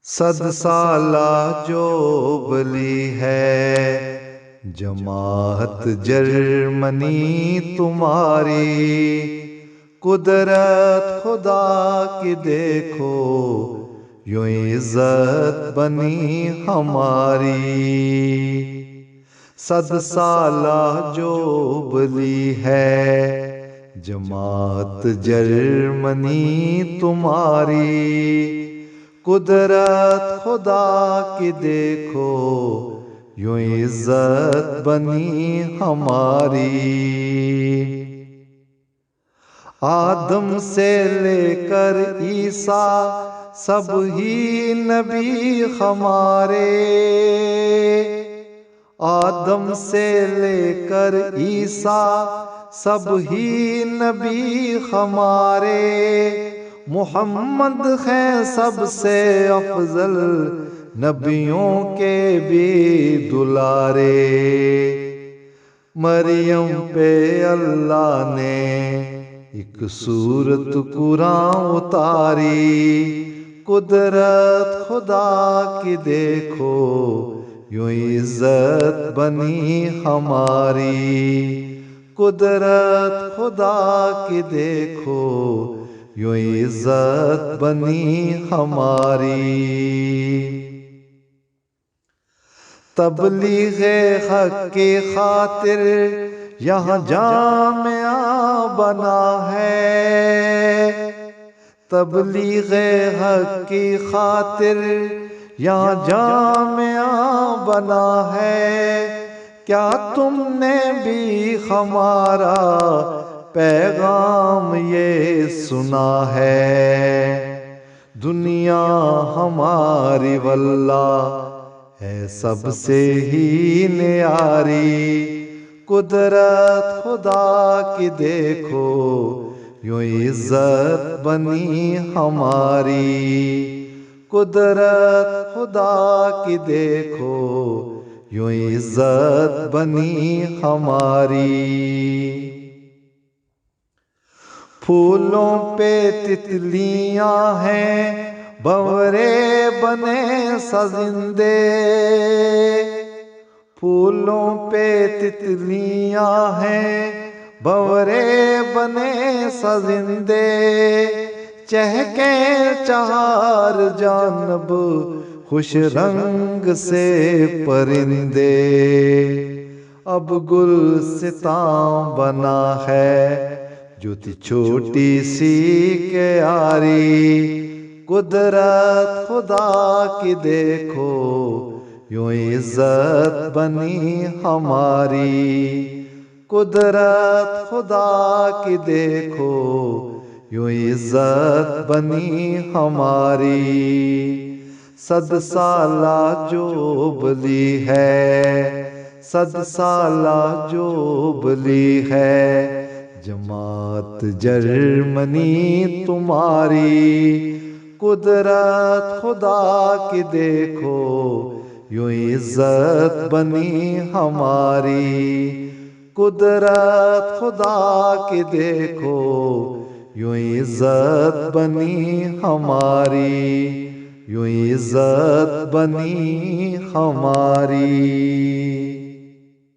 صد سالہ جوبلی ہے جماعت جرمنی تمہاری، قدرت خدا کی دیکھو یوں عزت بنی ہماری۔ صد سالہ جوبلی ہے جماعت جرمنی تمہاری، قدرت خدا کی دیکھو یوں عزت بنی ہماری۔ آدم سے لے کر عیسیٰ سب ہی نبی ہمارے، آدم سے لے کر عیسیٰ سب ہی نبی ہمارے، محمد ہیں سب سے افضل نبیوں کے بھی دلارے۔ مریم پہ اللہ نے ایک سورت قرآن اتاری، قدرت خدا کی دیکھو یوں عزت بنی ہماری، قدرت خدا کی دیکھو یوں عزت بنی ہماری۔ تبلیغ حق کی خاطر یہاں جامعہ بنا ہے، تبلیغ حق کی خاطر یہاں جامعہ بنا ہے، کیا تم نے بھی ہمارا پیغام یہ سنا ہے؟ دنیا ہماری واللہ ہے سب سے ہی نیاری، قدرت خدا کی دیکھو یوں عزت بنی ہماری، قدرت خدا کی دیکھو یوں عزت بنی ہماری۔ پھولوں پہ تتلیاں ہیں بھنورے بنے سزندے، پھولوں پہ تتلیاں ہیں بھنورے بنے سزندے، چہکیں چار جانب خوش رنگ سے پرندے، اب گلستاں بنا ہے جو تھی چھوٹی سی کیاری، قدرت خدا کی دیکھو یوں عزت بنی ہماری، قدرت خدا کی دیکھو یوں عزت بنی ہماری۔ صد سالہ جوبلی ہے، صد سالہ جوبلی ہے جماعت جرمنی تمہاری، قدرت خدا کی دیکھو یوں عزت بنی ہماری، قدرت خدا کی دیکھو یوں عزت بنی ہماری، یوں عزت بنی ہماری۔